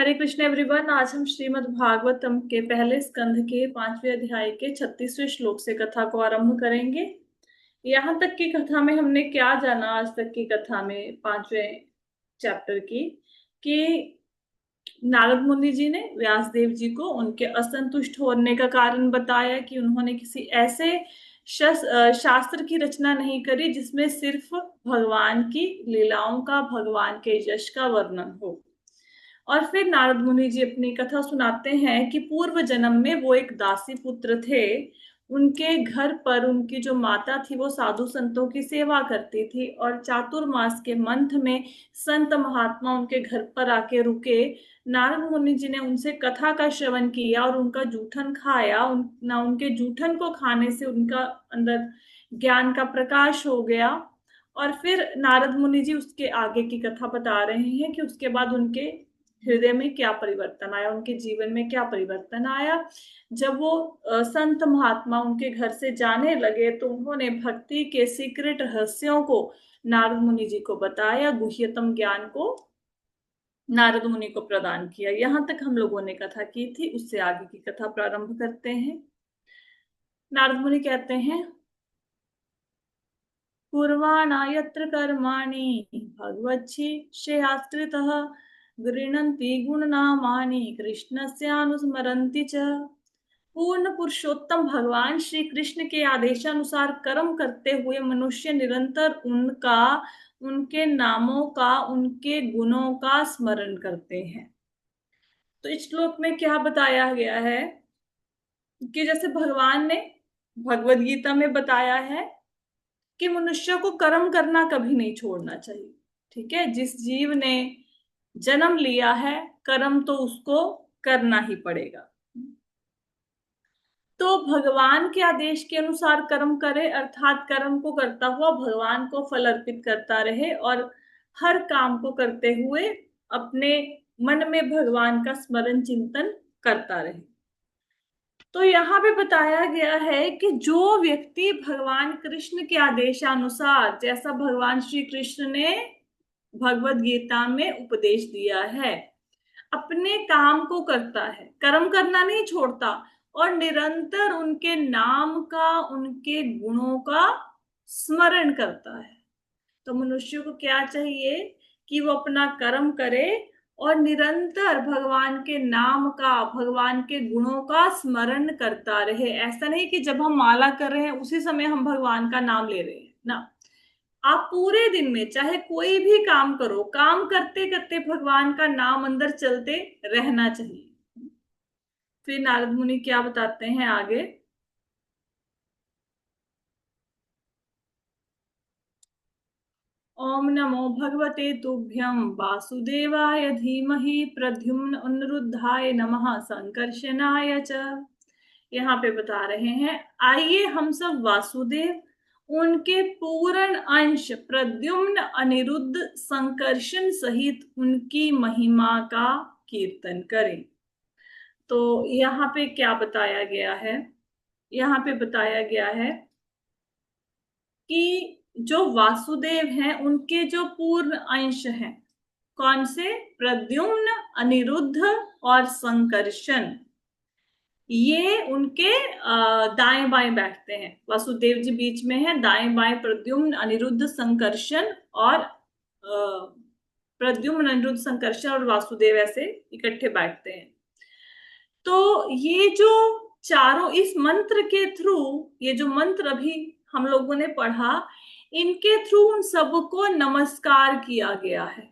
हरे Krishna everyone. आज हम श्रीमद् भागवतम के पहले स्कंध के 5वें अध्याय के 36वें श्लोक से कथा को आरंभ करेंगे। यहाँ तक की कथा में हमने क्या जाना? आज तक की कथा में 5वें चैप्टर की कि नारद मुनि जी ने व्यासदेव जी को उनके असंतुष्ट होने का कारण बताया कि उन्होंने किसी ऐसे शास्त्र की रचना नहीं करी जिसमें सिर्फ भगवान की लीलाओं का, भगवान के यश का वर्णन हो। और फिर नारद मुनि जी अपनी कथा सुनाते हैं कि पूर्व जन्म में वो एक दासी पुत्र थे। उनके घर पर उनकी जो माता थी वो साधु संतों की सेवा करती थी, और चातुर्मास के मंथ में संत महात्मा उनके घर पर आके रुके। नारद मुनि जी ने उनसे कथा का श्रवण किया और उनका जूठन खाया। उनके जूठन को खाने से उनका अंदर ज्ञान का प्रकाश हो गया। और फिर नारद मुनि जी उसके आगे की कथा बता रहे हैं कि उसके बाद उनके हृदय में क्या परिवर्तन आया, उनके जीवन में क्या परिवर्तन आया। जब वो संत महात्मा उनके घर से जाने लगे तो उन्होंने भक्ति के सीक्रेट रहस्यों को नारद मुनि जी को बताया, गुह्यतम ज्ञान को नारद मुनि को प्रदान किया। यहाँ तक हम लोगों ने कथा की थी, उससे आगे की कथा प्रारंभ करते हैं। नारद मुनि कहते हैं, कुर्वाणा यत्र कर्माणि भगवच्छिष्ययास्कृतः गृह्णन्ति गुणनामानि कृष्णस्यानुस्मरन्ति च। पूर्ण पुरुषोत्तम भगवान श्री कृष्ण के आदेशानुसार कर्म करते हुए मनुष्य निरंतर उनका, उनके नामों का, उनके गुणों का स्मरण करते हैं। तो इस श्लोक में क्या बताया गया है कि जैसे भगवान ने भगवत गीता में बताया है कि मनुष्य को कर्म करना कभी नहीं छोड़ना चाहिए। ठीक है, जिस जीव ने जन्म लिया है कर्म तो उसको करना ही पड़ेगा। तो भगवान के आदेश के अनुसार कर्म करे, अर्थात कर्म को करता हुआ भगवान को फल अर्पित करता रहे और हर काम को करते हुए अपने मन में भगवान का स्मरण चिंतन करता रहे। तो यहाँ पे बताया गया है कि जो व्यक्ति भगवान कृष्ण के आदेशानुसार, जैसा भगवान श्री कृष्ण ने भगवत गीता में उपदेश दिया है, अपने काम को करता है, कर्म करना नहीं छोड़ता और निरंतर उनके नाम का, उनके गुणों का स्मरण करता है, तो मनुष्य को क्या चाहिए कि वो अपना कर्म करे और निरंतर भगवान के नाम का, भगवान के गुणों का स्मरण करता रहे। ऐसा नहीं कि जब हम माला कर रहे हैं उसी समय हम भगवान का नाम ले रहे हैं ना। आप पूरे दिन में चाहे कोई भी काम करो, काम करते करते भगवान का नाम अंदर चलते रहना चाहिए। फिर नारद मुनि क्या बताते हैं आगे, ओम नमो भगवते तुभ्यं वासुदेवाय धीमहि प्रद्युम्न अनिरुद्धाय नमः संकर्षणाय च। यहाँ पे बता रहे हैं, आइए हम सब वासुदेव, उनके पूर्ण अंश प्रद्युम्न अनिरुद्ध संकर्षण सहित उनकी महिमा का कीर्तन करें। तो यहाँ पे क्या बताया गया है? यहाँ पे बताया गया है कि जो वासुदेव हैं उनके जो पूर्ण अंश हैं, कौन से? प्रद्युम्न, अनिरुद्ध और संकर्षण, ये उनके दाएं बाएं बैठते हैं। वासुदेव जी बीच में है, दाएं बाएं प्रद्युम्न, अनिरुद्ध, संकर्षण और प्रद्युम्न, अनिरुद्ध, संकर्षण और वासुदेव ऐसे इकट्ठे बैठते हैं। तो ये जो चारों इस मंत्र के थ्रू, ये जो मंत्र अभी हम लोगों ने पढ़ा, इनके थ्रू उन सबको नमस्कार किया गया है।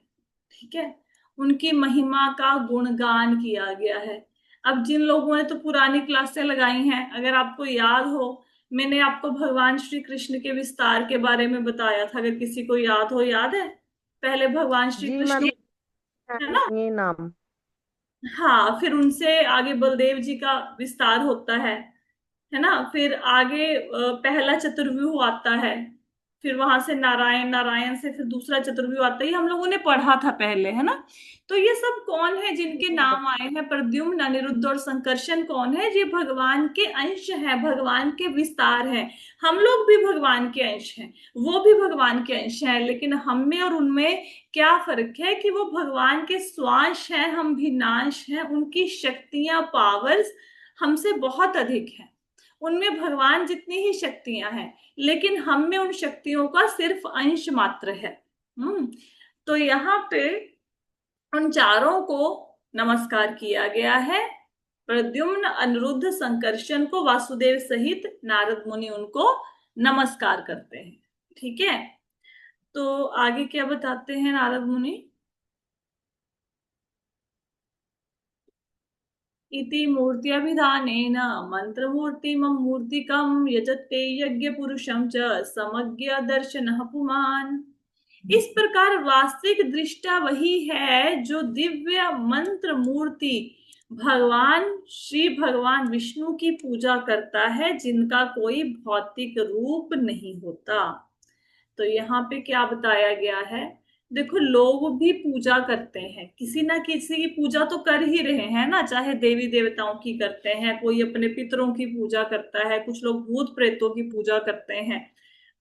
ठीक है, उनकी महिमा का गुणगान किया गया है। अब जिन लोगों ने तो पुरानी क्लासें लगाई हैं, अगर आपको याद हो, मैंने आपको भगवान श्री कृष्ण के विस्तार के बारे में बताया था, अगर किसी को याद हो। याद है? पहले भगवान श्री जी कृष्ण, मैम, है ना? ये नाम। हाँ, फिर उनसे आगे बलदेव जी का विस्तार होता है ना? फिर आगे पहला चतुर्व्यूह आता है। फिर वहां से नारायण, नारायण से फिर दूसरा चतुर्व्यूह आता है, ये हम लोगों ने पढ़ा था पहले, है ना। तो ये सब कौन है जिनके नाम आए हैं? प्रद्युम्न, अनिरुद्ध और संकर्षण कौन है? ये भगवान के अंश हैं, भगवान के विस्तार हैं। हम लोग भी भगवान के अंश हैं, वो भी भगवान के अंश हैं, लेकिन हम में और उनमें क्या फर्क है कि वो भगवान के स्वांश हैं, हम भिन्नांश हैं। उनकी शक्तियां, पावर्स हमसे बहुत अधिक हैं। उनमें भगवान जितनी ही शक्तियां हैं, लेकिन हम में उन शक्तियों का सिर्फ अंश मात्र है। हम्म। तो यहाँ पे उन चारों को नमस्कार किया गया है। प्रद्युम्न, अनिरुद्ध, संकर्षण को वासुदेव सहित नारद मुनि उनको नमस्कार करते हैं। ठीक है। तो आगे क्या बताते हैं नारद मुनि? इति मूर्त्यभिधानेन मंत्रमूर्तिमं मूर्तिकं यजते यज्ञ पुरुषं च समज्ञ दर्शनः पुमान्। इस प्रकार वास्तविक दृष्टा वही है जो दिव्य मंत्र मूर्ति भगवान श्री भगवान विष्णु की पूजा करता है, जिनका कोई भौतिक रूप नहीं होता। तो यहाँ पे क्या बताया गया है? देखो, लोग भी पूजा करते हैं, किसी ना किसी की पूजा तो कर ही रहे हैं ना, चाहे देवी देवताओं की करते हैं, कोई अपने पितरों की पूजा करता है, कुछ लोग भूत प्रेतों की पूजा करते हैं।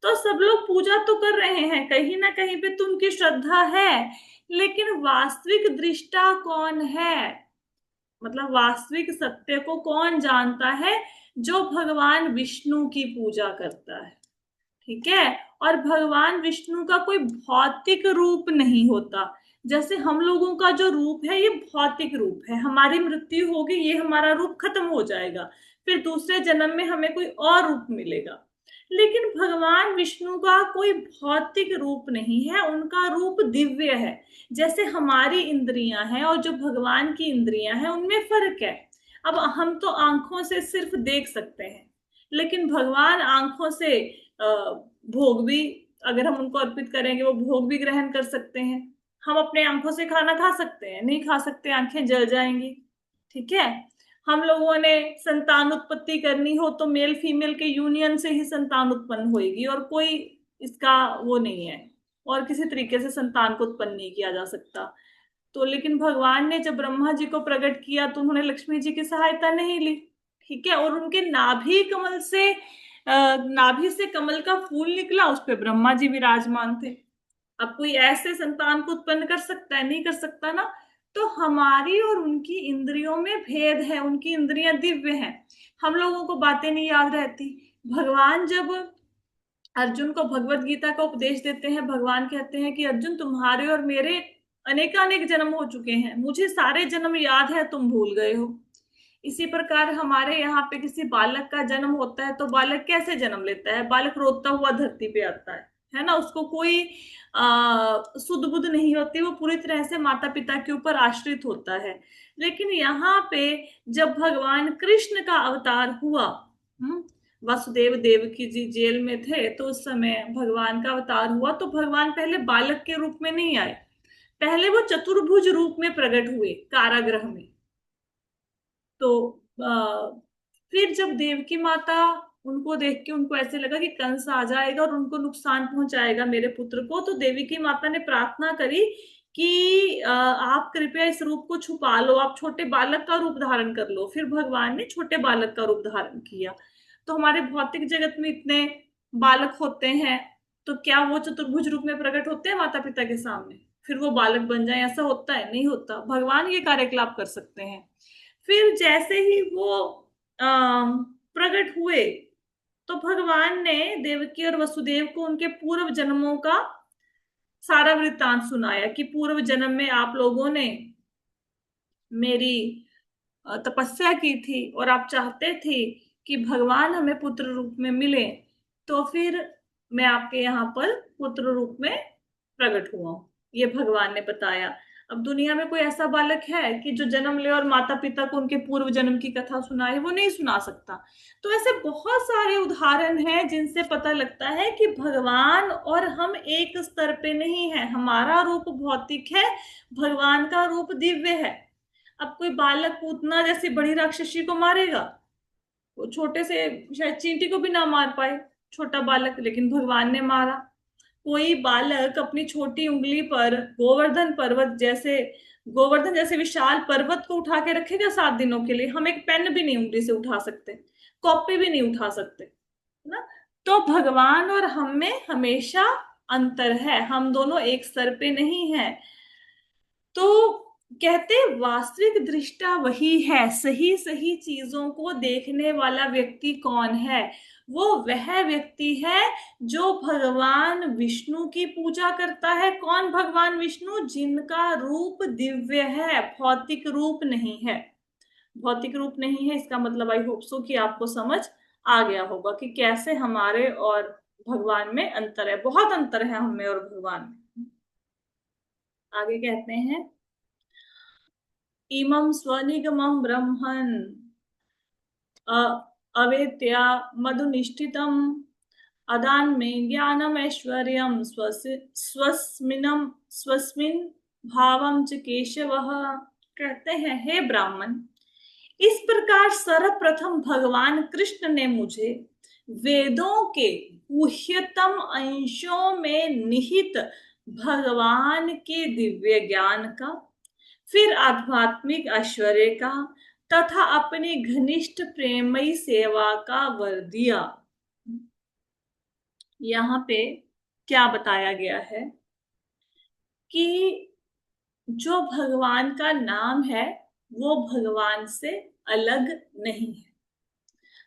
तो सब लोग पूजा तो कर रहे हैं, कहीं ना कहीं पे तो उनकी श्रद्धा है। लेकिन वास्तविक दृष्टा कौन है? मतलब वास्तविक सत्य को कौन जानता है? जो भगवान विष्णु की पूजा करता है। ठीक है। और भगवान विष्णु का कोई भौतिक रूप नहीं होता। जैसे हम लोगों का जो रूप है ये भौतिक रूप है, हमारी मृत्यु होगी, ये हमारा रूप खत्म हो जाएगा, फिर दूसरे जन्म में हमें कोई और रूप मिलेगा। लेकिन भगवान विष्णु का कोई भौतिक रूप नहीं है, उनका रूप दिव्य है। जैसे हमारी इंद्रियां हैं और जो भगवान की इंद्रियां हैं उनमें फर्क है। अब हम तो आंखों से सिर्फ देख सकते हैं, लेकिन भगवान आंखों से भोग भी, अगर हम उनको अर्पित करेंगे, वो भोग भी ग्रहण कर सकते हैं। हम अपने आंखों से खाना खा सकते हैं? नहीं खा सकते, आंखें जल जाएंगी। ठीक है। हम लोगों ने संतान उत्पत्ति करनी हो तो मेल फीमेल के यूनियन से ही संतान उत्पन्न होगी, और कोई इसका वो नहीं है, और किसी तरीके से संतान को उत्पन्न नहीं किया जा सकता। तो लेकिन भगवान ने जब ब्रह्मा जी को प्रकट किया तो उन्होंने लक्ष्मी जी की सहायता नहीं ली। ठीक है। और उनके नाभि कमल से नाभि से कमल का फूल निकला, उस पे ब्रह्मा जी विराजमान थे। अब कोई ऐसे संतान को उत्पन्न कर सकता है? नहीं कर सकता ना। तो हमारी और उनकी इंद्रियों में भेद है, उनकी इंद्रियां दिव्य हैं। हम लोगों को बातें नहीं याद रहती। भगवान जब अर्जुन को भगवत गीता का उपदेश देते हैं, भगवान कहते हैं कि अर्जुन, तुम्हारे और मेरे अनेकानेक जन्म हो चुके हैं, मुझे सारे जन्म याद है, तुम भूल गए हो। इसी प्रकार हमारे यहाँ पे किसी बालक का जन्म होता है तो बालक कैसे जन्म लेता है? बालक रोता हुआ धरती पे आता है ना। उसको कोई सुध बुध नहीं होती, वो पूरी तरह से माता पिता के ऊपर आश्रित होता है। लेकिन यहाँ पे जब भगवान कृष्ण का अवतार हुआ, वासुदेव देवकी जी जेल में थे, तो उस समय भगवान का अवतार हुआ, तो भगवान पहले बालक के रूप में नहीं आए, पहले वो चतुर्भुज रूप में प्रकट हुए कारागृह में। तो फिर जब देवकी माता उनको देख के उनको ऐसे लगा कि कंस आ जाएगा और उनको नुकसान पहुंचाएगा मेरे पुत्र को, तो देवकी माता ने प्रार्थना करी कि आप कृपया इस रूप को छुपा लो, आप छोटे बालक का रूप धारण कर लो। फिर भगवान ने छोटे बालक का रूप धारण किया। तो हमारे भौतिक जगत में इतने बालक होते हैं, तो क्या वो चतुर्भुज रूप में प्रकट होते हैं माता पिता के सामने? फिर वो बालक बन जाए, ऐसा होता है? नहीं होता। भगवान ये कार्यकलाप कर सकते हैं। फिर जैसे ही वो प्रकट हुए, तो भगवान ने देवकी और वसुदेव को उनके पूर्व जन्मों का सारा वृत्तांत सुनाया कि पूर्व जन्म में आप लोगों ने मेरी तपस्या की थी और आप चाहते थे कि भगवान हमें पुत्र रूप में मिले, तो फिर मैं आपके यहाँ पर पुत्र रूप में प्रकट हुआ हूं। ये भगवान ने बताया। अब दुनिया में कोई ऐसा बालक है कि जो जन्म ले और माता पिता को उनके पूर्व जन्म की कथा सुनाए? वो नहीं सुना सकता। तो ऐसे बहुत सारे उदाहरण हैं जिनसे पता लगता है कि भगवान और हम एक स्तर पे नहीं है। हमारा रूप भौतिक है, भगवान का रूप दिव्य है। अब कोई बालक पूतना जैसी बड़ी राक्षसी को मारेगा? वो छोटे से शायद चींटी को भी ना मार पाए, छोटा बालक, लेकिन भगवान ने मारा। कोई बालक अपनी छोटी उंगली पर गोवर्धन जैसे विशाल पर्वत को उठा के रखेगा 7 दिनों के लिए? हम एक पेन भी नहीं उंगली से उठा सकते, कॉपी भी नहीं उठा सकते, है ना? तो भगवान और हम में हमेशा अंतर है, हम दोनों एक स्तर पे नहीं है। तो कहते वास्तविक दृष्टा वही है, सही सही चीजों को देखने वाला व्यक्ति कौन है? वो वह व्यक्ति है जो भगवान विष्णु की पूजा करता है। कौन भगवान विष्णु? जिनका रूप दिव्य है, भौतिक रूप नहीं है। भौतिक रूप नहीं है इसका मतलब आई होप सो कि आपको समझ आ गया होगा कि कैसे हमारे और भगवान में अंतर है। बहुत अंतर है हमें और भगवान में। आगे कहते हैं, इमं स्वनिगमं ब्रह्मन् अवेत्या मधुनिष्ठितम् अदान्मे ज्ञानमैश्वर्यं स्वस्मिन् भावं च केशवः। कहते हैं, हे ब्राह्मण, इस प्रकार सर्वप्रथम भगवान कृष्ण ने मुझे वेदों के गुह्यतम अंशों में निहित भगवान के दिव्य ज्ञान का, फिर आध्यात्मिक ऐश्वर्य का तथा अपनी घनिष्ठ प्रेमयी सेवा का वर दिया। यहाँ पे क्या बताया गया है कि जो भगवान का नाम है वो भगवान से अलग नहीं है।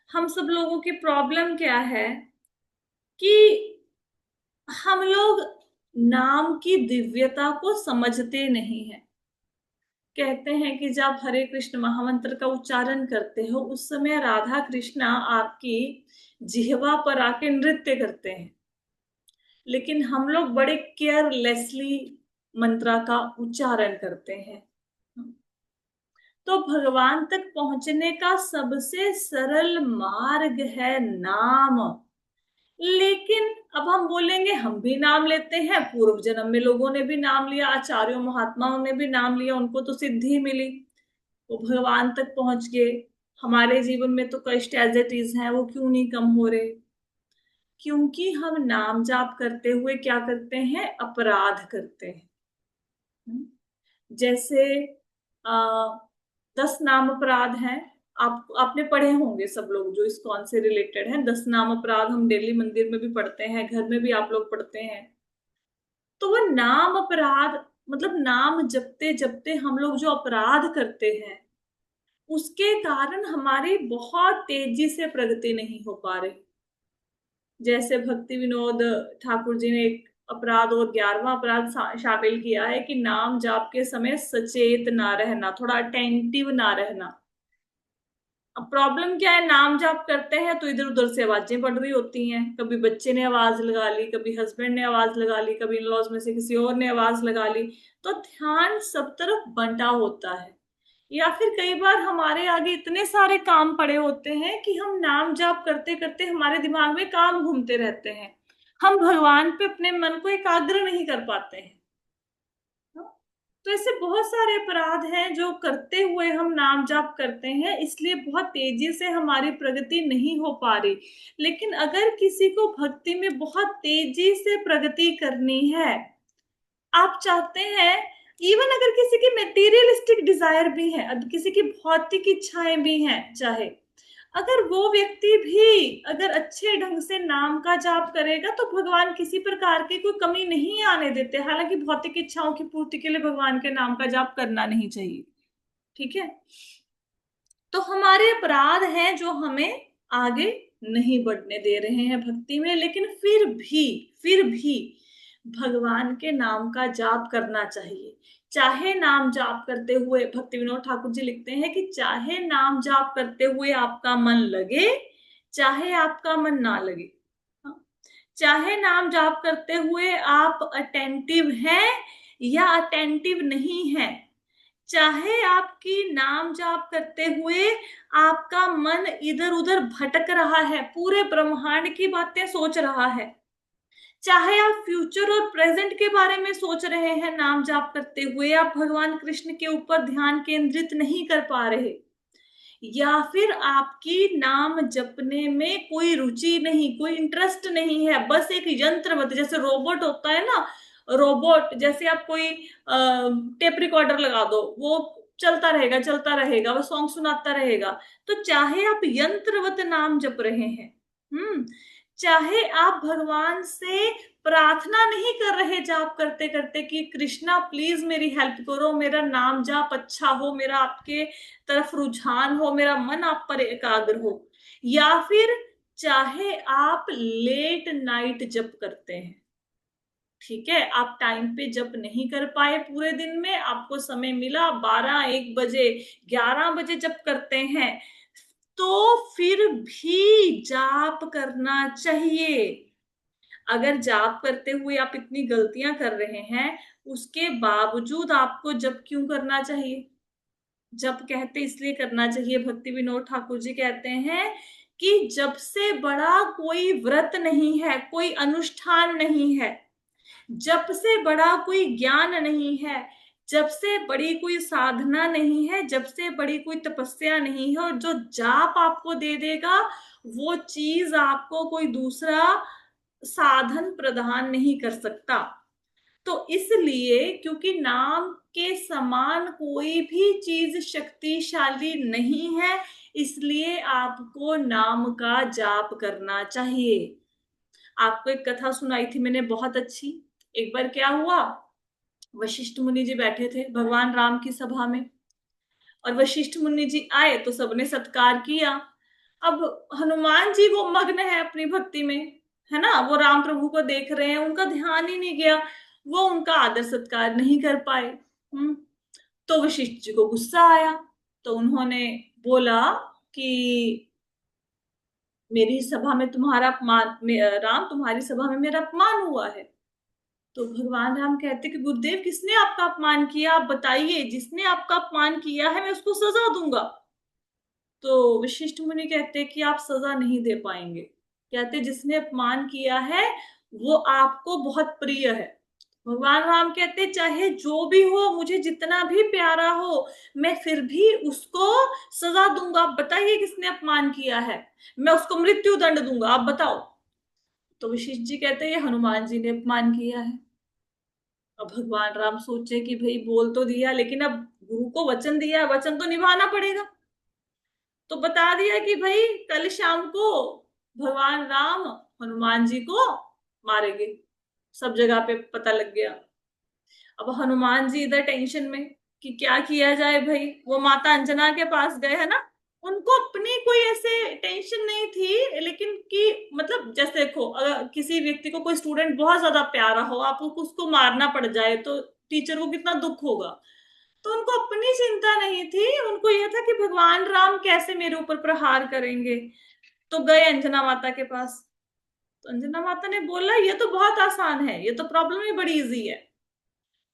हम सब लोगों की प्रॉब्लम क्या है कि हम लोग नाम की दिव्यता को समझते नहीं है। कहते हैं कि जब हरे कृष्ण महामंत्र का उच्चारण करते हो उस समय राधा कृष्णा आपकी जिह्वा पर आके नृत्य करते हैं, लेकिन हम लोग बड़े केयरलेसली मंत्रा का उच्चारण करते हैं। तो भगवान तक पहुंचने का सबसे सरल मार्ग है नाम। लेकिन अब हम बोलेंगे हम भी नाम लेते हैं, पूर्व जन्म में लोगों ने भी नाम लिया, आचार्यों महात्माओं ने भी नाम लिया, उनको तो सिद्धि मिली, वो भगवान तक पहुंच गए। हमारे जीवन में तो कष्ट एज इट इज है, वो क्यों नहीं कम हो रहे? क्योंकि हम नाम जाप करते हुए क्या करते हैं? अपराध करते हैं। जैसे आ, 10 नाम अपराध हैं। आपने पढ़े होंगे सब लोग जो इस्कॉन से रिलेटेड हैं। 10 नाम अपराध हम डेली मंदिर में भी पढ़ते हैं, घर में भी आप लोग पढ़ते हैं। तो वो नाम अपराध मतलब नाम जपते जपते हम लोग जो अपराध करते हैं उसके कारण हमारी बहुत तेजी से प्रगति नहीं हो पा रही। जैसे भक्ति विनोद ठाकुर जी ने एक अपराध और 11वां अपराध शामिल किया है कि नाम जाप के समय सचेत ना रहना, थोड़ा अटेंटिव ना रहना। अब प्रॉब्लम क्या है? नाम जाप करते हैं तो इधर उधर से आवाजें पड़ रही होती हैं। कभी बच्चे ने आवाज लगा ली, कभी हस्बैंड ने आवाज लगा ली, कभी इन लॉज में से किसी और ने आवाज लगा ली, तो ध्यान सब तरफ बंटा होता है। या फिर कई बार हमारे आगे इतने सारे काम पड़े होते हैं कि हम नाम जाप करते करते हमारे दिमाग में काम घूमते रहते हैं, हम भगवान पे अपने मन को एकाग्र नहीं कर पाते हैं। तो ऐसे बहुत सारे अपराध हैं जो करते हुए हम नाम जाप करते हैं, इसलिए बहुत तेजी से हमारी प्रगति नहीं हो पा रही। लेकिन अगर किसी को भक्ति में बहुत तेजी से प्रगति करनी है, आप चाहते हैं, इवन अगर किसी की मेटीरियलिस्टिक डिजायर भी है, अब किसी की भौतिक इच्छाएं भी हैं, चाहे अगर वो व्यक्ति भी अगर अच्छे ढंग से नाम का जाप करेगा तो भगवान किसी प्रकार की कोई कमी नहीं आने देते। हालांकि भौतिक इच्छाओं की पूर्ति के लिए भगवान के नाम का जाप करना नहीं चाहिए, ठीक है? तो हमारे अपराध हैं जो हमें आगे नहीं बढ़ने दे रहे हैं भक्ति में। लेकिन फिर भी भगवान के नाम का जाप करना चाहिए। चाहे नाम जाप करते हुए, भक्ति विनोद ठाकुर जी लिखते हैं कि चाहे नाम जाप करते हुए आपका मन लगे, चाहे आपका मन ना लगे, चाहे नाम जाप करते हुए आप अटेंटिव हैं या अटेंटिव नहीं हैं, चाहे आपकी नाम जाप करते हुए आपका मन इधर उधर भटक रहा है, पूरे ब्रह्मांड की बातें सोच रहा है, चाहे आप फ्यूचर और प्रेजेंट के बारे में सोच रहे हैं नाम जाप करते हुए, आप भगवान कृष्ण के ऊपर ध्यान केंद्रित नहीं कर पा रहे, या फिर आपकी नाम जपने में कोई रुचि नहीं, कोई इंटरेस्ट नहीं है, बस एक यंत्र, जैसे रोबोट होता है ना, रोबोट जैसे आप कोई टेप रिकॉर्डर लगा दो, वो चलता रहेगा चलता रहेगा, वो सॉन्ग सुनाता रहेगा। तो चाहे आप यंत्रवत नाम जप रहे हैं, चाहे आप भगवान से प्रार्थना नहीं कर रहे जाप करते करते कि कृष्णा प्लीज मेरी हेल्प करो, मेरा नाम जाप अच्छा हो, मेरा आपके तरफ रुझान हो, मेरा मन आप पर एकाग्र हो, या फिर चाहे आप लेट नाइट जप करते हैं, ठीक है, आप टाइम पे जप नहीं कर पाए, पूरे दिन में आपको समय मिला 12-1 बजे, 11 बजे जप करते हैं, तो फिर भी जाप करना चाहिए। अगर जाप करते हुए आप इतनी गलतियां कर रहे हैं, उसके बावजूद आपको जप क्यों करना चाहिए? जप कहते इसलिए करना चाहिए, भक्ति विनोद ठाकुर जी कहते हैं कि जब से बड़ा कोई व्रत नहीं है, कोई अनुष्ठान नहीं है, जप से बड़ा कोई ज्ञान नहीं है, जब से बड़ी कोई साधना नहीं है, जब से बड़ी कोई तपस्या नहीं है, और जो जाप आपको दे देगा वो चीज आपको कोई दूसरा साधन प्रदान नहीं कर सकता। तो इसलिए क्योंकि नाम के समान कोई भी चीज शक्तिशाली नहीं है, इसलिए आपको नाम का जाप करना चाहिए। आपको एक कथा सुनाई थी मैंने बहुत अच्छी। एक बार क्या हुआ, वशिष्ठ मुनि जी बैठे थे भगवान राम की सभा में, और वशिष्ठ मुनि जी आए तो सबने सत्कार किया। अब हनुमान जी वो मग्न है अपनी भक्ति में, है ना, वो राम प्रभु को देख रहे हैं, उनका ध्यान ही नहीं गया, वो उनका आदर सत्कार नहीं कर पाए। तो वशिष्ठ जी को गुस्सा आया, तो उन्होंने बोला कि मेरी सभा में तुम्हारा अपमान, राम तुम्हारी सभा में मेरा अपमान हुआ है। तो भगवान राम कहते कि गुरुदेव किसने आपका अपमान किया, आप बताइए, जिसने आपका अपमान किया है मैं उसको सजा दूंगा। तो वशिष्ठ मुनि कहते कि आप सजा नहीं दे पाएंगे, कहते जिसने अपमान किया है वो आपको बहुत प्रिय है। भगवान राम कहते चाहे जो भी हो, मुझे जितना भी प्यारा हो, मैं फिर भी उसको सजा दूंगा, आप बताइए किसने अपमान किया है, मैं उसको मृत्यु दंड दूंगा, आप बताओ। तो वशिष्ठ जी कहते ये हनुमान जी ने अपमान किया है। अब भगवान राम सोचे कि भाई बोल तो दिया, लेकिन अब गुरु को वचन दिया, वचन तो निभाना पड़ेगा। तो बता दिया कि भाई कल शाम को भगवान राम हनुमान जी को मारेंगे। सब जगह पे पता लग गया। अब हनुमान जी इधर टेंशन में कि क्या किया जाए भाई, वो माता अंजना के पास गए है ना, उनको अपनी कोई ऐसे टेंशन नहीं थी, लेकिन कि मतलब जैसे देखो, अगर किसी व्यक्ति को कोई स्टूडेंट बहुत ज्यादा प्यारा हो, आपको उसको मारना पड़ जाए तो टीचर को कितना दुख होगा। तो उनको अपनी चिंता नहीं थी, उनको यह था कि भगवान राम कैसे मेरे ऊपर प्रहार करेंगे। तो गए अंजना माता के पास। तो अंजना माता ने बोला ये तो बहुत आसान है, ये तो प्रॉब्लम ही बड़ी इजी है।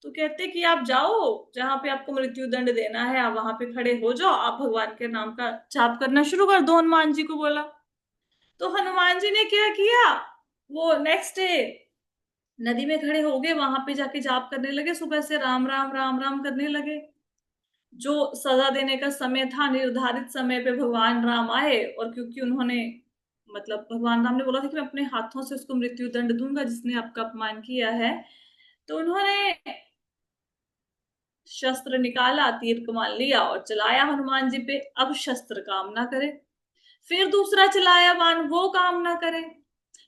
तो कहते कि आप जाओ, जहां पे आपको मृत्यु दंड देना है आप वहां पे खड़े हो जाओ, आप भगवान के नाम का जाप करना शुरू कर दो, हनुमान जी को बोला। तो हनुमान जी ने क्या किया, वो नेक्स्ट डे नदी में खड़े हो गए, वहां पे जाके जाप करने लगे, सुबह से राम राम राम राम करने लगे। जो सजा देने का समय था, निर्धारित समय पे भगवान राम आए, और क्योंकि उन्होंने मतलब भगवान राम ने बोला था कि मैं अपने हाथों से उसको मृत्यु दंड दूंगा जिसने आपका अपमान किया है, तो उन्होंने शस्त्र निकाला, तीर कमान लिया और चलाया हनुमान जी पे। अब शस्त्र काम ना करे, फिर दूसरा चलाया बाण, वो काम ना करे,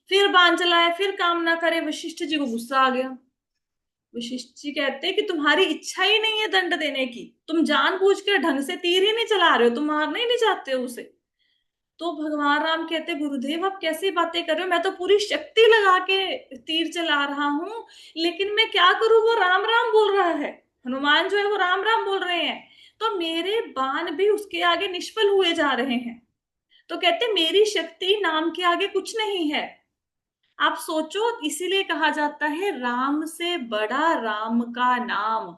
फिर बाण चलाया, फिर काम ना करे। वशिष्ठ जी को गुस्सा आ गया। वशिष्ठ जी कहते हैं कि तुम्हारी इच्छा ही नहीं है दंड देने की, तुम जानबूझ के ढंग से तीर ही नहीं चला रहे हो, तुम मारना ही नहीं चाहते हो उसे। तो भगवान राम कहते गुरुदेव आप कैसी बातें कर रहे हो, मैं तो पूरी शक्ति लगा के तीर चला रहा हूं, लेकिन मैं क्या करूं, वो राम राम बोल रहा है, हनुमान जो है वो राम राम बोल रहे हैं, तो मेरे बाण भी उसके आगे निष्फल हुए जा रहे हैं। तो कहते मेरी शक्ति नाम के आगे कुछ नहीं है। आप सोचो, इसीलिए कहा जाता है राम से बड़ा राम का नाम।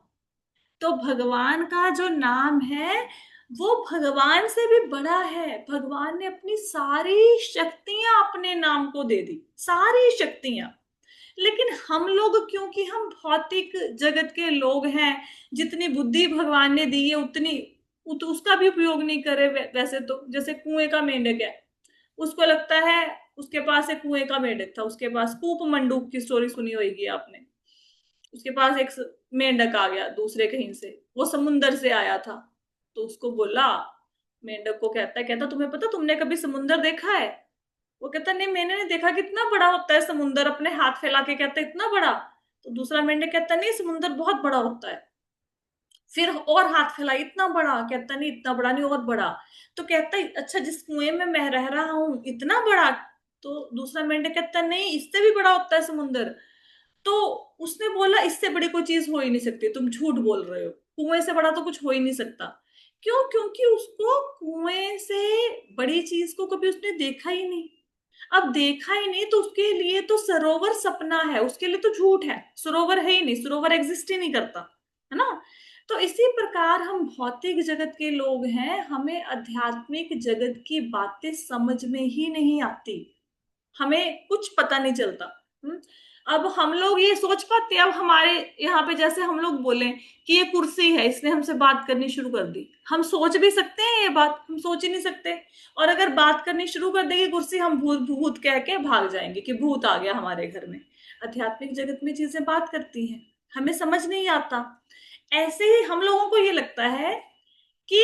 तो भगवान का जो नाम है वो भगवान से भी बड़ा है। भगवान ने अपनी सारी शक्तियां अपने नाम को दे दी, सारी शक्तियां। लेकिन हम लोग, क्योंकि हम भौतिक जगत के लोग हैं, जितनी बुद्धि भगवान ने दी है उतनी तो उसका भी उपयोग नहीं करे। वैसे तो जैसे कुएं का मेंढक है, उसको लगता है, उसके पास एक कुएं का मेंढक था, उसके पास कूप मंडूक की स्टोरी सुनी होगी आपने। उसके पास एक मेंढक आ गया दूसरे कहीं से, वो समुंदर से आया था। तो उसको बोला, मेंढक को कहता तुम्हें पता, तुमने कभी समुंदर देखा है? वो कहता नहीं, मैंने नहीं देखा, कितना बड़ा होता है समुंदर? अपने हाथ फैला के कहता है इतना बड़ा। तो दूसरा मेंढक कहता नहीं, समुंदर बहुत बड़ा होता है। फिर और हाथ फैला, इतना बड़ा? कहता नहीं, इतना बड़ा नहीं, और बड़ा। तो कहता है अच्छा, जिस कुएं में मैं रह रहा हूं इतना बड़ा? तो दूसरा मेंढक कहता नहीं, इससे भी बड़ा होता है समुंदर। तो उसने बोला, इससे बड़ी कोई चीज हो ही नहीं सकती, तुम झूठ बोल रहे हो, कुएं से बड़ा तो कुछ हो ही नहीं सकता। क्यों? क्योंकि उसको कुएं से बड़ी चीज को कभी उसने देखा ही नहीं। अब देखा ही नहीं तो उसके लिए तो सरोवर सपना है, उसके लिए तो झूठ है, सरोवर है ही नहीं, सरोवर एग्जिस्ट ही नहीं करता, है ना? तो इसी प्रकार हम भौतिक जगत के लोग हैं, हमें आध्यात्मिक जगत की बातें समझ में ही नहीं आती, हमें कुछ पता नहीं चलता। अब हम लोग ये सोच पाते हैं, अब हमारे यहाँ पे जैसे हम लोग बोले कि ये कुर्सी है, इसने हमसे बात करनी शुरू कर दी, हम सोच भी सकते हैं? ये बात हम सोच ही नहीं सकते। और अगर बात करनी शुरू कर देगी कुर्सी, हम भूत भूत कह के भाग जाएंगे कि भूत आ गया हमारे घर में। आध्यात्मिक जगत में चीजें बात करती हैं, हमें समझ नहीं आता। ऐसे ही हम लोगों को ये लगता है कि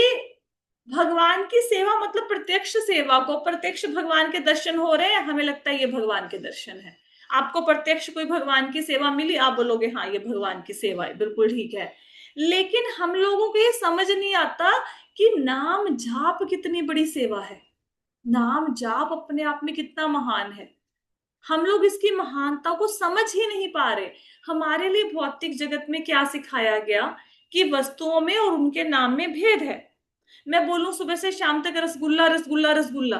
भगवान की सेवा मतलब प्रत्यक्ष सेवा को, प्रत्यक्ष भगवान के दर्शन हो रहे हैं, हमें लगता है ये भगवान के दर्शन है। आपको प्रत्यक्ष कोई भगवान की सेवा मिली, आप बोलोगे हाँ ये भगवान की सेवा है, बिल्कुल ठीक है। लेकिन हम लोगों को ये समझ नहीं आता कि नाम जाप कितनी बड़ी सेवा है, नाम जाप अपने आप में कितना महान है। हम लोग इसकी महानता को समझ ही नहीं पा रहे। हमारे लिए भौतिक जगत में क्या सिखाया गया कि वस्तुओं में और उनके नाम में भेद है। मैं बोलूं सुबह से शाम तक रसगुल्ला रसगुल्ला रसगुल्ला,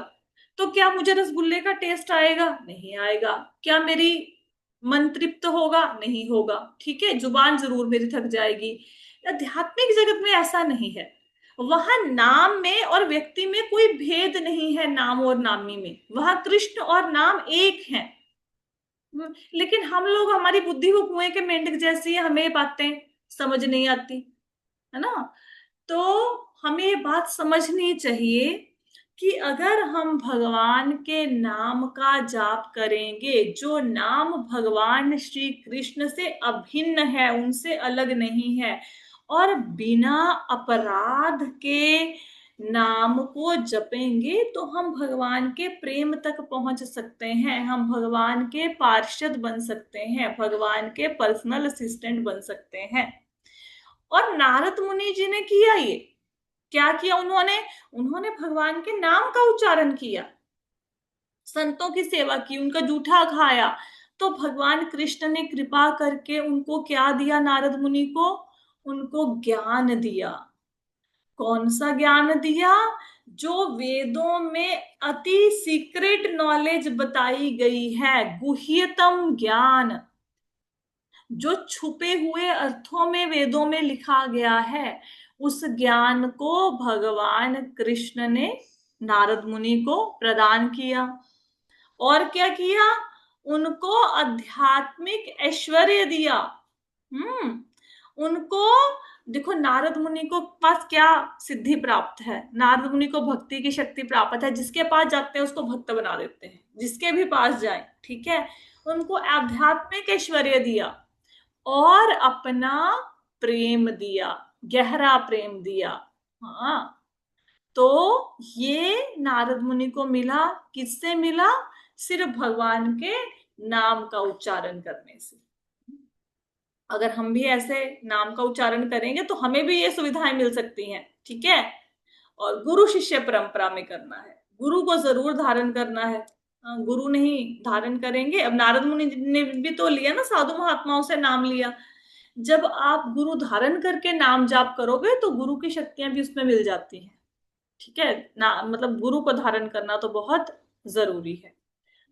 तो क्या मुझे रसगुल्ले का टेस्ट आएगा? नहीं आएगा। क्या मेरी मन तृप्त होगा? नहीं होगा। ठीक है, जुबान जरूर मेरी थक जाएगी। आध्यात्मिक जगत में ऐसा नहीं है, वहां नाम में और व्यक्ति में कोई भेद नहीं है, नाम और नामी में वहां कृष्ण और नाम एक है। लेकिन हम लोग, हमारी बुद्धि वो कुएं के मेंढक जैसी है, हमें ये बातें समझ नहीं आती, है ना? तो हमें ये बात समझनी चाहिए कि अगर हम भगवान के नाम का जाप करेंगे, जो नाम भगवान श्री कृष्ण से अभिन्न है, उनसे अलग नहीं है, और बिना अपराध के नाम को जपेंगे, तो हम भगवान के प्रेम तक पहुंच सकते हैं, हम भगवान के पार्षद बन सकते हैं, भगवान के पर्सनल असिस्टेंट बन सकते हैं। और नारद मुनि जी ने किया ये, क्या किया उन्होंने? उन्होंने भगवान के नाम का उच्चारण किया, संतों की सेवा की, उनका जूठा खाया। तो भगवान कृष्ण ने कृपा करके उनको क्या दिया? नारद मुनि को उनको ज्ञान दिया। कौन सा ज्ञान दिया? जो वेदों में अति सीक्रेट नॉलेज बताई गई है, गुह्यतम ज्ञान, जो छुपे हुए अर्थों में वेदों में लिखा गया है, उस ज्ञान को भगवान कृष्ण ने नारद मुनि को प्रदान किया। और क्या किया? उनको आध्यात्मिक ऐश्वर्य दिया। उनको, देखो नारद मुनि को पास क्या सिद्धि प्राप्त है? नारद मुनि को भक्ति की शक्ति प्राप्त है, जिसके पास जाते हैं उसको भक्त बना देते हैं, जिसके भी पास जाए, ठीक है। उनको आध्यात्मिक ऐश्वर्य दिया और अपना प्रेम दिया, गहरा प्रेम दिया। हाँ, तो ये नारद मुनि को मिला, किससे मिला? सिर्फ भगवान के नाम का उच्चारण करने से। अगर हम भी ऐसे नाम का उच्चारण करेंगे तो हमें भी ये सुविधाएं मिल सकती हैं, ठीक है। और गुरु शिष्य परंपरा में करना है, गुरु को जरूर धारण करना है। गुरु नहीं धारण करेंगे, अब नारद मुनि ने भी तो लिया ना, साधु महात्माओं से नाम लिया। जब आप गुरु धारण करके नाम जाप करोगे तो गुरु की शक्तियां भी उसमें मिल जाती हैं, ठीक है ना। मतलब गुरु को धारण करना तो बहुत जरूरी है।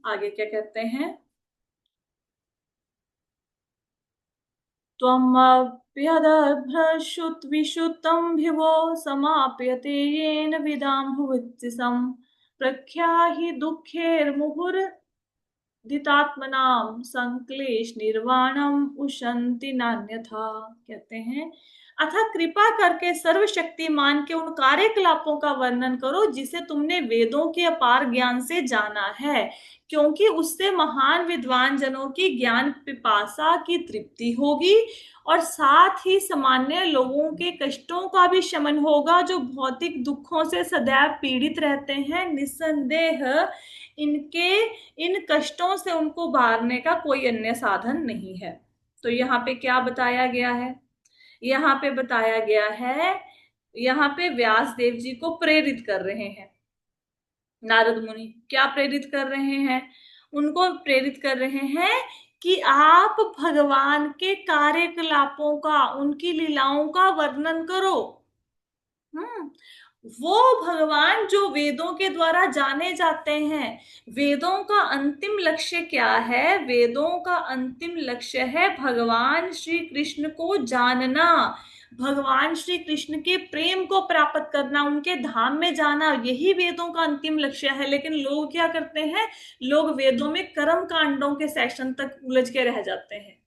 आगे क्या कहते हैं? त्वमभ्रश्रुतविश्रुतं भिवो समाप्यते येन विदां भुवत्सिसं प्रख्याहि दुःखेर्मुहुर् दितात्मनाम संक्लेश निर्वाणम उशंति नान्यथा। कहते हैं, अतः कृपा करके सर्वशक्तिमान के उन कार्यकलापों का वर्णन करो जिसे तुमने वेदों के अपार ज्ञान से जाना है, क्योंकि उससे महान विद्वान जनों की ज्ञान पिपासा की तृप्ति होगी और साथ ही सामान्य लोगों के कष्टों का भी शमन होगा जो भौतिक दुखों से सदैव पीड़ित रहते हैं। निस्संदेह इनके इन कष्टों से उनको उबारने का कोई अन्य साधन नहीं है। तो यहाँ पे क्या बताया गया है? यहाँ पे बताया गया है, यहाँ पे व्यास देव जी को प्रेरित कर रहे हैं नारद मुनि। क्या प्रेरित कर रहे हैं? उनको प्रेरित कर रहे हैं कि आप भगवान के कार्यकलापों का, उनकी लीलाओं का वर्णन करो। हम्म वो भगवान जो वेदों के द्वारा जाने जाते हैं। वेदों का अंतिम लक्ष्य क्या है? वेदों का अंतिम लक्ष्य है भगवान श्री कृष्ण को जानना, भगवान श्री कृष्ण के प्रेम को प्राप्त करना, उनके धाम में जाना, यही वेदों का अंतिम लक्ष्य है। लेकिन लोग क्या करते हैं? लोग वेदों में कर्म कांडों के सेक्शन तक उलझ के रह जाते हैं।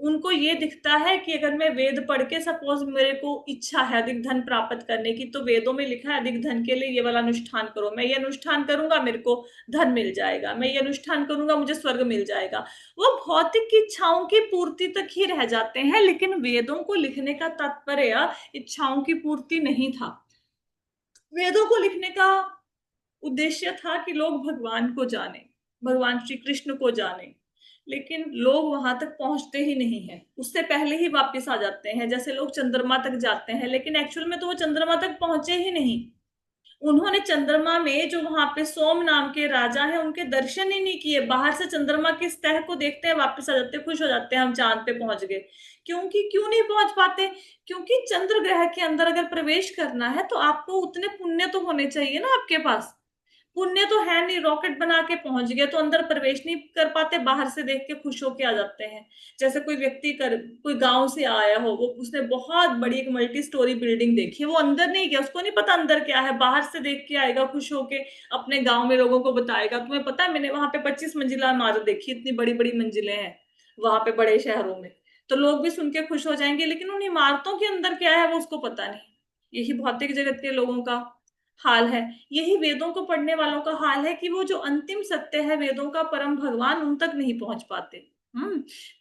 उनको ये दिखता है कि अगर मैं वेद पढ़ के, सपोज मेरे को इच्छा है अधिक धन प्राप्त करने की, तो वेदों में लिखा है अधिक धन के लिए ये वाला अनुष्ठान करो, मैं ये अनुष्ठान करूंगा मेरे को धन मिल जाएगा, मैं ये अनुष्ठान करूंगा मुझे स्वर्ग मिल जाएगा। वो भौतिक की इच्छाओं की पूर्ति तक ही रह जाते हैं। लेकिन वेदों को लिखने का तात्पर्य इच्छाओं की पूर्ति नहीं था। वेदों को लिखने का उद्देश्य था कि लोग भगवान को जाने, भगवान श्री कृष्ण को जाने। लेकिन लोग वहां तक पहुंचते ही नहीं है, उससे पहले ही वापस आ जाते हैं। जैसे लोग चंद्रमा तक जाते हैं, लेकिन एक्चुअल में तो वो चंद्रमा तक पहुंचे ही नहीं। उन्होंने चंद्रमा में जो वहां पे सोम नाम के राजा है उनके दर्शन ही नहीं किए। बाहर से चंद्रमा की सतह को देखते हैं, वापस आ जाते हैं, खुश हो जाते हैं हम चांद पे पहुंच गए। क्योंकि क्यों नहीं पहुंच पाते? क्योंकि चंद्र ग्रह के अंदर अगर प्रवेश करना है तो आपको उतने पुण्य तो होने चाहिए ना आपके पास। पुण्य तो है नहीं, रॉकेट बना के पहुंच गए तो अंदर प्रवेश नहीं कर पाते, बाहर से देख के खुश होके आ जाते हैं। जैसे कोई व्यक्ति कोई गांव से आया हो, वो उसने बहुत बड़ी एक मल्टी स्टोरी बिल्डिंग देखी है, वो अंदर नहीं गया, उसको नहीं पता अंदर क्या है, बाहर से देख के आएगा खुश होके, अपने गांव में लोगों को बताएगा, तुम्हें पता है मैंने वहां पे 25 मंजिला इमारत देखी, इतनी बड़ी बड़ी मंजिलें हैं वहां पे बड़े शहरों में। तो लोग भी सुन के खुश हो जाएंगे, लेकिन उन इमारतों के अंदर क्या है वो उसको पता नहीं। यही भौतिक जगत के लोगों का हाल है। यही वेदों को पढ़ने वालों का हाल है कि वो जो अंतिम सत्य है वेदों का, परम भगवान, उन तक नहीं पहुंच पाते।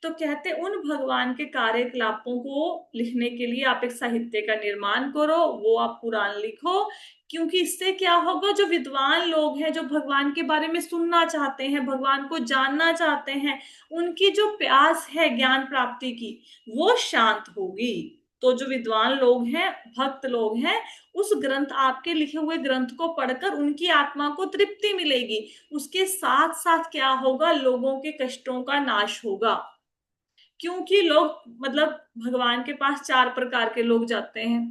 तो कहते उन भगवान के कार्यकलापों को लिखने के लिए आप एक साहित्य का निर्माण करो, वो आप पुराण लिखो। क्योंकि इससे क्या होगा, जो विद्वान लोग हैं, जो भगवान के बारे में सुनना चाहते हैं, भगवान को जानना चाहते हैं, उनकी जो प्यास है ज्ञान प्राप्ति की, वो शांत होगी। तो जो विद्वान लोग हैं, भक्त लोग हैं, उस ग्रंथ, आपके लिखे हुए ग्रंथ को पढ़कर उनकी आत्मा को तृप्ति मिलेगी। उसके साथ साथ क्या होगा, लोगों के कष्टों का नाश होगा। क्योंकि लोग, मतलब भगवान के पास चार प्रकार के लोग जाते हैं: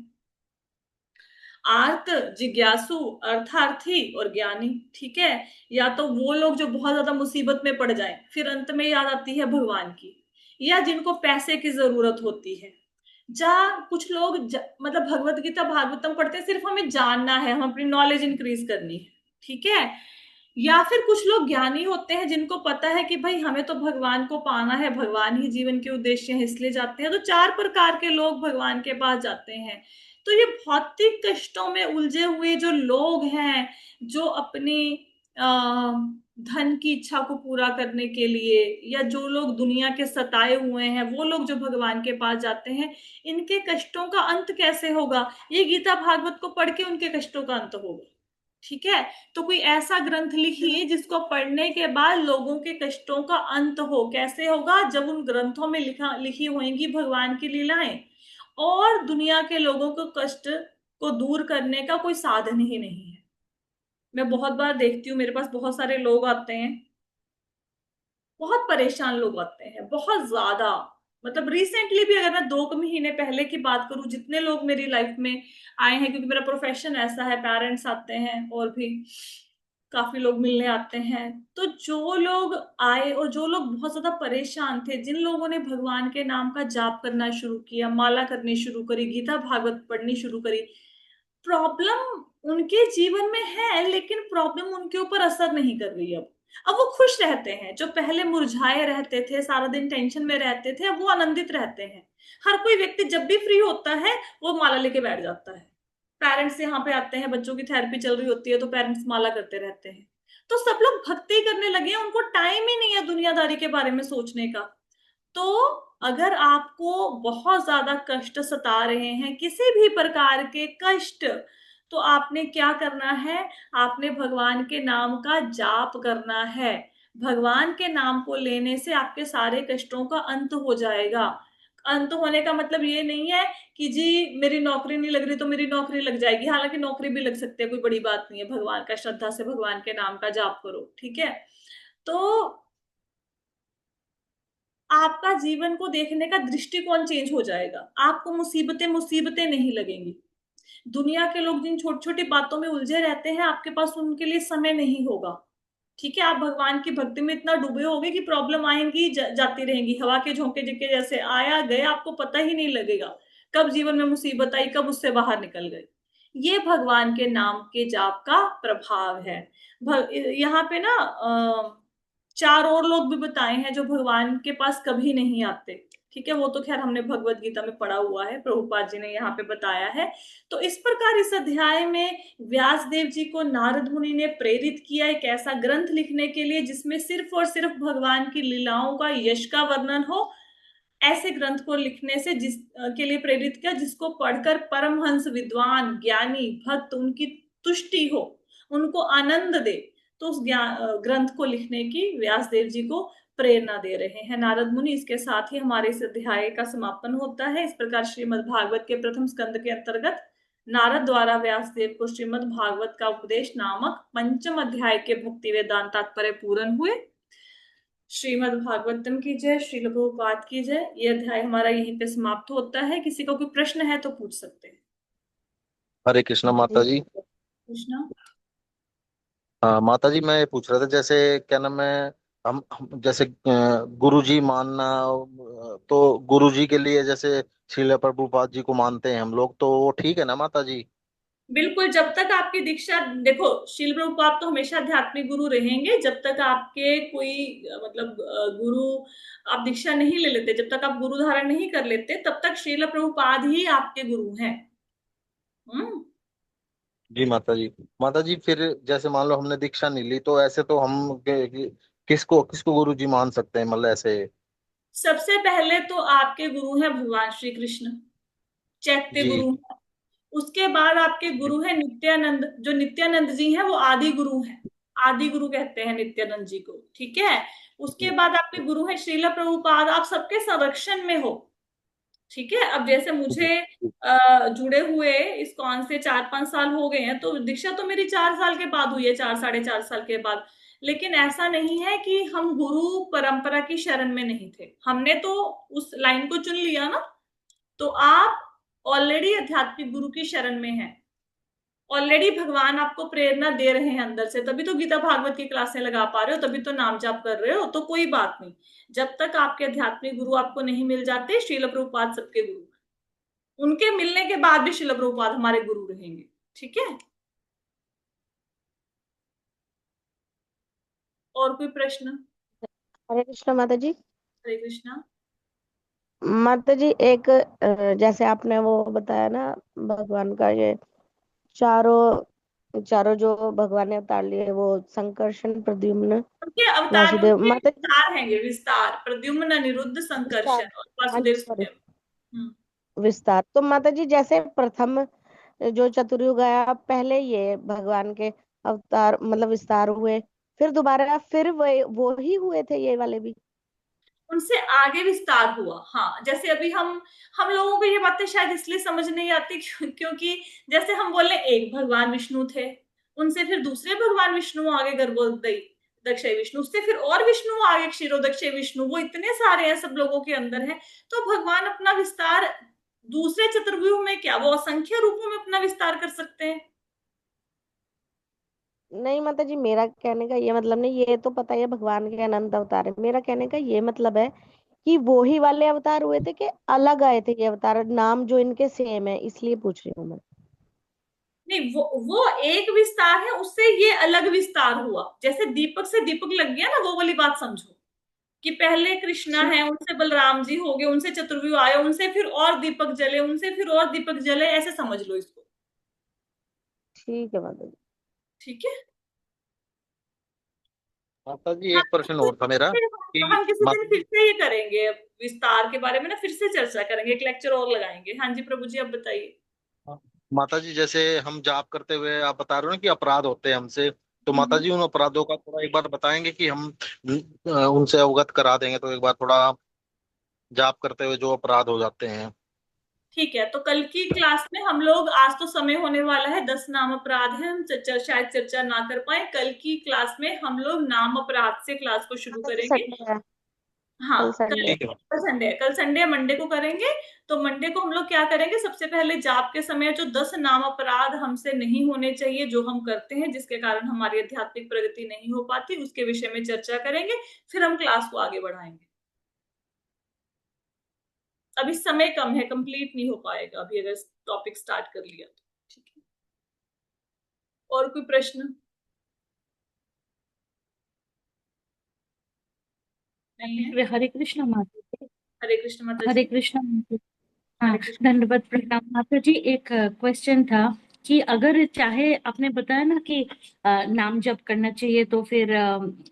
आर्त, जिज्ञासु, अर्थार्थी और ज्ञानी। ठीक है? या तो वो लोग जो बहुत ज्यादा मुसीबत में पड़ जाए, फिर अंत में याद आती है भगवान की, या जिनको पैसे की जरूरत होती है। कुछ लोग मतलब भगवत गीता भागवतम पढ़ते हैं सिर्फ हमें जानना है, हम अपनी नॉलेज इंक्रीज करनी है। ठीक है? या फिर कुछ लोग ज्ञानी होते हैं जिनको पता है कि भाई हमें तो भगवान को पाना है, भगवान ही जीवन के उद्देश्य है, इसलिए जाते हैं। तो चार प्रकार के लोग भगवान के पास जाते हैं। तो ये भौतिक कष्टों में उलझे हुए जो लोग हैं, जो अपनी आ, धन की इच्छा को पूरा करने के लिए, या जो लोग दुनिया के सताए हुए हैं, वो लोग जो भगवान के पास जाते हैं, इनके कष्टों का अंत कैसे होगा? ये गीता भागवत को पढ़ के उनके कष्टों का अंत होगा। ठीक है? तो कोई ऐसा ग्रंथ लिखिए जिसको पढ़ने के बाद लोगों के कष्टों का अंत हो। कैसे होगा? जब उन ग्रंथों में लिखी होंगी भगवान की लीलाएं, और दुनिया के लोगों को कष्ट को दूर करने का कोई साधन ही नहीं है। मैं बहुत बार देखती हूँ, मेरे पास बहुत सारे लोग आते हैं, बहुत परेशान लोग आते हैं, बहुत ज्यादा। मतलब रिसेंटली भी अगर मैं 2 महीने पहले की बात करूं, जितने लोग मेरी लाइफ में आए हैं, क्योंकि मेरा प्रोफेशन ऐसा है, पेरेंट्स आते हैं और भी काफी लोग मिलने आते हैं। तो जो लोग आए और जो लोग बहुत ज्यादा परेशान थे, जिन लोगों ने भगवान के नाम का जाप करना शुरू किया, माला करनी शुरू करी, गीता भागवत पढ़नी शुरू करी, प्रॉब्लम उनके जीवन में है, लेकिन प्रॉब्लम उनके ऊपर असर नहीं कर रही अब। अब वो खुश रहते हैं। जो पहले मुरझाए रहते थे, सारा दिन टेंशन में रहते थे, अब वो आनंदित रहते हैं। हर कोई व्यक्ति जब भी फ्री होता है वो माला लेके बैठ जाता है। पेरेंट्स यहाँ पे आते हैं, बच्चों की थेरेपी चल रही होती है तो पेरेंट्स माला करते रहते हैं। तो सब लोग भक्ति करने लगे हैं, उनको टाइम ही नहीं है दुनियादारी के बारे में सोचने का। तो अगर आपको बहुत ज्यादा कष्ट सता रहे हैं, किसी भी प्रकार के कष्ट, तो आपने क्या करना है? आपने भगवान के नाम का जाप करना है। भगवान के नाम को लेने से आपके सारे कष्टों का अंत हो जाएगा। अंत होने का मतलब ये नहीं है कि जी मेरी नौकरी नहीं लग रही तो मेरी नौकरी लग जाएगी। हालांकि नौकरी भी लग सकती है, कोई बड़ी बात नहीं है। भगवान का श्रद्धा से भगवान के नाम का जाप करो, ठीक है। तो आपका जीवन को देखने का दृष्टिकोण चेंज हो जाएगा। आपको मुसीबतें मुसीबतें नहीं लगेंगी। दुनिया के लोग जिन छोटी छोटी बातों में उलझे रहते हैं, आपके पास उनके लिए समय नहीं होगा। ठीक है, आप भगवान की भक्ति में इतना डूबे होगे कि प्रॉब्लम आएंगी, जाती रहेंगी, हवा के झोंके के जैसे आया गया, आपको पता ही नहीं लगेगा कब जीवन में मुसीबत आई, कब उससे बाहर निकल गए। ये भगवान के नाम के जाप का प्रभाव है। यहाँ पे ना चार और लोग भी बताए हैं जो भगवान के पास कभी नहीं आते। ठीक है, वो तो खैर हमने भगवत गीता में पढ़ा हुआ है, प्रभुपाद जी ने यहाँ पे बताया है। तो इस प्रकार इस अध्याय में व्यास देव जी को नारद मुनि ने प्रेरित किया एक ऐसा ग्रंथ लिखने के लिए जिसमें सिर्फ और सिर्फ भगवान की लीलाओं का, यश का वर्णन हो। ऐसे ग्रंथ को लिखने से जिस के लिए प्रेरित किया जिसको पढ़कर परमहंस, विद्वान, ज्ञानी, भक्त उनकी तुष्टि हो, उनको आनंद दे। तो उस ज्ञान ग्रंथ को लिखने की व्यास देव जी को प्रेरणा दे रहे हैं नारद मुनि। इसके साथ ही हमारे इस अध्याय का समापन होता है। इस प्रकार श्रीमद् भागवत के प्रथम स्कंद के अंतर्गत नारद द्वारा व्यास देव को श्रीमद् भागवत का उपदेश नामक पंचम अध्याय के भक्ति वेदांत तात्पर्य पूर्ण हुए। श्रीमद् भागवतम की जय, श्रील प्रभुपाद की जय। ये अध्याय हमारा यहीं पे समाप्त होता है। किसी को कोई प्रश्न है तो पूछ सकते हैं। हरे कृष्णा माता जी। कृष्णा। हाँ माता जी, मैं ये पूछ रहा था, जैसे क्या नाम है, हम जैसे गुरु जी मानना, तो गुरु जी के लिए जैसे श्रील प्रभुपाद जी को मानते हैं हम लोग, तो वो ठीक है ना माता जी? बिल्कुल, जब तक आपकी दीक्षा, देखो श्रील प्रभुपाद तो हमेशा आध्यात्मिक गुरु रहेंगे। जब तक आपके कोई मतलब गुरु, आप दीक्षा नहीं ले लेते, जब तक आप गुरु धारण नहीं कर लेते, तब तक श्रील प्रभुपाद ही आपके गुरु हैं। हम्म। जी माता जी। माता जी फिर जैसे मान लो हमने दीक्षा नहीं ली, तो ऐसे तो हम किसको किसको गुरु जी मान सकते हैं, मतलब ऐसे? सबसे पहले तो आपके गुरु हैं भगवान श्री कृष्ण, चैत्य जी गुरु। उसके बाद आपके जी। गुरु है नित्यानंद। जो नित्यानंद जी हैं वो आदि गुरु हैं। आदि गुरु कहते हैं नित्यानंद जी को, ठीक है। उसके बाद आपके गुरु है श्रील प्रभुपाद। आप सबके संरक्षण में हो, ठीक है। अब जैसे मुझे जुड़े हुए इस कौन से 4-5 साल हो गए हैं, तो दीक्षा तो मेरी 4 साल के बाद हुई है, 4 साढ़े 4 साल के बाद। लेकिन ऐसा नहीं है कि हम गुरु परंपरा की शरण में नहीं थे, हमने तो उस लाइन को चुन लिया ना। तो आप ऑलरेडी आध्यात्मिक गुरु की शरण में हैं। ऑलरेडी भगवान आपको प्रेरणा दे रहे हैं अंदर से, तभी तो गीता भागवत की क्लासें लगा पा रहे हो, तभी तो नाम जाप कर रहे हो। तो कोई बात नहीं, जब तक आपके आध्यात्मिक गुरु आपको नहीं मिल जाते, श्रील प्रभुपाद सबके गुरु, उनके मिलने के बाद भी श्रील प्रभुपाद हमारे गुरु रहेंगे, ठीक है। और कोई प्रश्न? हरे कृष्ण माता जी। हरे कृष्णा। माता जी एक जैसे आपने वो बताया ना, भगवान का ये चारों चारों जो भगवान ने अवतार लिए, वो संकर्षण, प्रद्युम्न, उनके अवतार में वासुदेव। उनके माता जी विस्तार हैंगे, विस्तार, प्रद्युम्न, अनिरुद्ध, विस्तार, संकर्षण और हाँ वासुदेव जी सॉरी, सुदेव। हम्म। विस्तार। तो माता जी जैसे प्रथम जो चतुर्युग आया, पहले ये भगवान के अवतार मतलब विस्तार हुए, फिर दोबारा फिर वो ही हुए थे ये वाले भी? उनसे आगे विस्तार हुआ, हाँ। जैसे अभी हम लोगों को ये बातें शायद इसलिए समझ नहीं आती क्योंकि जैसे हम बोले एक भगवान विष्णु थे, उनसे फिर दूसरे भगवान विष्णु आगे, गर्भोदयी दक्षय विष्णु, उससे फिर और विष्णु आगे, क्षीरोदक्षय विष्णु, वो इतने सारे हैं, सब लोगों के अंदर है। तो भगवान अपना विस्तार दूसरे चतुर्व्यूह में क्या, वो असंख्य रूपों में अपना विस्तार कर सकते हैं। नहीं माता जी, मेरा कहने का ये मतलब नहीं, ये तो पता ही है भगवान के अनंत अवतार है। मेरा कहने का ये मतलब है कि वो ही वाले अवतार हुए थे कि अलग आए थे ये अवतार, नाम जो इनके सेम है, इसलिए पूछ रही हूँ मैं। नहीं, वो एक विस्तार है, उससे ये अलग विस्तार हुआ। जैसे दीपक से दीपक लग गया ना, वो वाली बात समझो कि पहले कृष्णा ठीक है, उनसे बलराम जी हो गए, उनसे चतुर्व्यूह आए, उनसे फिर और दीपक जले, उनसे फिर और दीपक जले, ऐसे समझ लो इसको। ठीक है माता जी। ठीक है। माता जी हाँ, एक प्रश्न और था मेरा कि हम किसी दिन माता फिर जी, से ये करेंगे, विस्तार के बारे में ना फिर से चर्चा करेंगे, एक लेक्चर और लगाएंगे। हाँ जी प्रभु जी, अब बताइए। माता जी जैसे हम जाप करते हुए आप बता रहे हो ना कि अपराध होते हैं हमसे, तो माता हम्म। जी उन अपराधों का थोड़ा एक बार बताएंगे कि हम उनसे अवगत करा देंगे, तो एक बार थोड़ा जाप करते हुए जो अपराध हो जाते हैं। ठीक है, तो कल की क्लास में हम लोग, आज तो समय होने वाला है, 10 नाम अपराध है, हम शायद चर्चा ना कर पाए। कल की क्लास में हम लोग नाम अपराध से क्लास को शुरू माता जी करेंगे। संडे है, हाँ, कल कल संडे। ठीक है। कल संडे है, कल संडे है, मंडे को करेंगे। तो मंडे को हम लोग क्या करेंगे, सबसे पहले जाप के समय जो 10 नाम अपराध हमसे नहीं होने चाहिए, जो हम करते हैं जिसके कारण हमारी आध्यात्मिक प्रगति नहीं हो पाती, उसके विषय में चर्चा करेंगे। फिर हम क्लास को आगे बढ़ाएंगे। अभी समय कम है, कंप्लीट नहीं हो पाएगा अभी अगर टॉपिक स्टार्ट कर लिया तो। ठीक है, और कोई प्रश्न? नहीं है। हरे कृष्ण माता जी। हरे कृष्ण माता हरे जी। कृष्ण माता जी। हाँ, हरे कृष्ण। दंडवत प्रणाम माता जी। एक क्वेश्चन था कि अगर चाहे, आपने बताया ना कि नाम जप करना चाहिए तो फिर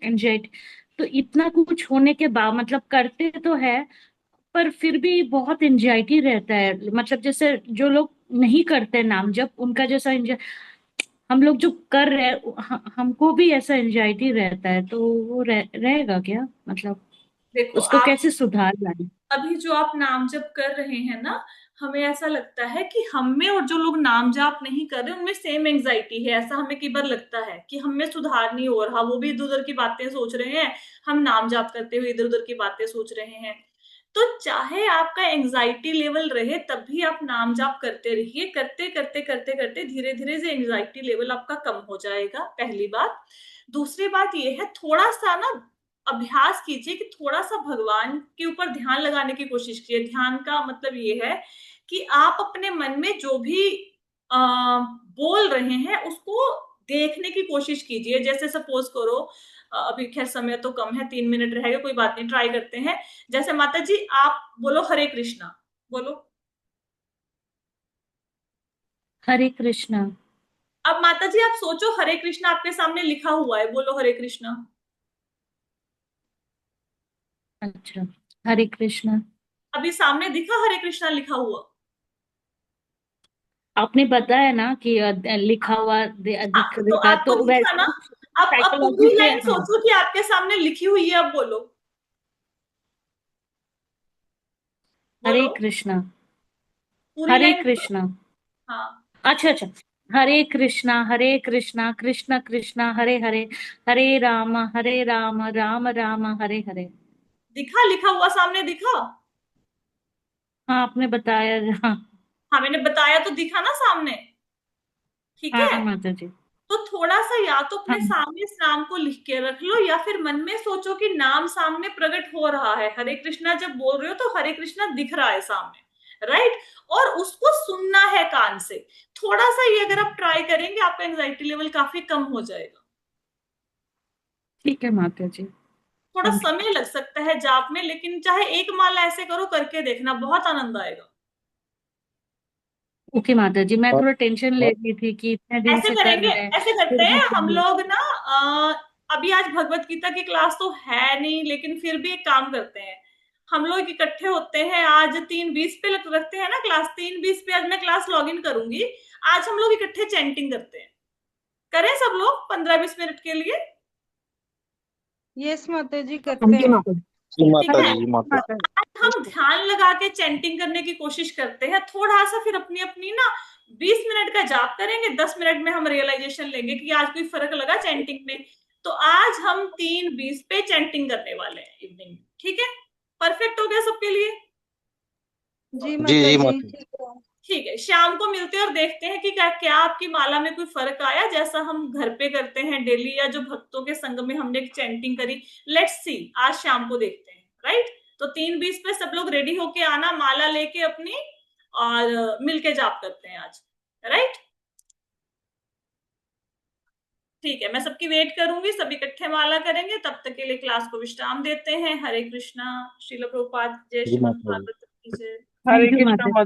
एंजाइटी, तो इतना कुछ होने के बाद मतलब करते तो है, पर फिर भी बहुत एंजाइटी रहता है। मतलब जैसे जो लोग नहीं करते नाम जप, उनका जैसा हम लोग जो कर रहे हैं, हमको भी ऐसा एंजाइटी रहता है, तो वो रहेगा क्या? मतलब देखो उसको आप, कैसे सुधार लाए? अभी जो आप नाम जप कर रहे हैं ना, हमें ऐसा लगता है कि हम में और जो लोग नाम जाप नहीं कर रहे उनमें सेम एंजाइटी है, ऐसा हमें कई बार लगता है कि हम में सुधार नहीं हो रहा, वो भी इधर उधर की बातें सोच रहे हैं, हम नाम जाप करते हुए इधर उधर की बातें सोच रहे हैं। तो चाहे आपका एंजाइटी लेवल रहे, तब भी आप नाम जाप करते रहिए। करते करते करते करते धीरे धीरे से एंजाइटी लेवल आपका कम हो जाएगा, पहली बात। दूसरी बात ये है, थोड़ा सा ना अभ्यास कीजिए कि थोड़ा सा भगवान के ऊपर ध्यान लगाने की कोशिश कीजिए। ध्यान का मतलब ये है कि आप अपने मन में जो भी बोल रहे हैं उसको देखने की कोशिश कीजिए। जैसे सपोज करो, अभी खैर समय तो कम है, 3 मिनट रहेगा, कोई बात नहीं, ट्राई करते हैं। जैसे माता जी आप बोलो हरे कृष्णा, बोलो। हरे कृष्णा। अब माता जी आप सोचो हरे कृष्णा आपके सामने लिखा हुआ है, बोलो हरे कृष्णा। अच्छा, हरे कृष्णा। अभी सामने दिखा हरे कृष्णा लिखा हुआ? आपने बताया ना कि लिखा हुआ हाँ, दिख तो रहा है, आपको तो दिखा ना। वैसे अब साइकोलॉजी पूरी से, लाइन हाँ। सोचो कि आपके सामने लिखी हुई है, अब बोलो। हरे बोलो कृष्णा। पूरी हरे लाइन। कृष्णा। हाँ, अच्छा अच्छा। हरे कृष्णा, हरे कृष्णा, कृष्ण कृष्णा, हरे हरे, हरे राम, हरे राम, राम राम, हरे हरे। दिखा लिखा हुआ सामने दिखा? हाँ, आपने बताया। हाँ। हाँ, मैंने बताया तो दिखा ना सामने। ठीक हाँ है, माता जी। तो थोड़ा सा या तो अपने हाँ। सामने इस नाम को लिख के रख लो, या फिर मन में सोचो कि नाम सामने प्रकट हो रहा है। हरे कृष्णा जब बोल रहे हो तो हरे कृष्णा दिख रहा है सामने, राइट? और उसको सुनना है कान से। थोड़ा सा ये अगर आप ट्राई करेंगे, आपका एंजाइटी लेवल काफी कम हो जाएगा। ठीक है माता जी। थोड़ा थैंक यू। समय लग सकता है जाप में, लेकिन चाहे एक माला ऐसे करो, करके देखना, बहुत आनंद आएगा। ओके माता जी, मैं और, थोड़ा टेंशन ले और रही थी कि इतने दिन ऐसे से कर करेंगे, रहे हैं, ऐसे करते फिर भी हैं हम चाहिए। लोग ना, अभी आज भगवत गीता की क्लास तो है नहीं, लेकिन फिर भी एक काम करते हैं, हम लोग इकट्ठे होते हैं आज 3:20 पे रखते हैं ना क्लास, 3:20 पे आज मैं क्लास लॉग इन करूंगी। आज हम लोग इकट्ठे चैंटिंग करते हैं, करें सब लोग 15-20 मिनट के लिए? यस माता जी करते थैंक यू हैं। माता जी। जी ठीक माता है, जी, जी माता। माता आज हम ध्यान लगा के चैंटिंग करने की कोशिश करते हैं थोड़ा सा, फिर अपनी अपनी ना 20 मिनट का जाप करेंगे, 10 मिनट में हम रियलाइजेशन लेंगे कि आज कोई फर्क लगा चैंटिंग में। तो आज हम 3:20 पे चैंटिंग करने वाले हैं इवनिंग। ठीक है, परफेक्ट हो गया सबके लिए? जी जी माता जी जी। माता। ठीक है। ठीक है, शाम को मिलते हैं और देखते हैं कि क्या क्या आपकी माला में कोई फर्क आया, जैसा हम घर पे करते हैं डेली, या जो भक्तों के संग में हमने चैंटिंग करी। लेट्स सी, आज शाम को देखते हैं, राइट? तो 3:20 पे सब लोग रेडी होके आना, माला लेके अपनी, और मिलके जाप करते हैं आज, राइट? ठीक है, मैं सबकी वेट करूंगी, सब इकट्ठे माला करेंगे। तब तक के लिए क्लास को विश्राम देते हैं। हरे कृष्णा। श्रील प्रभुपाद जय, जी श्रीमद् माता जी। भागवत की जय। थैंक यू माता।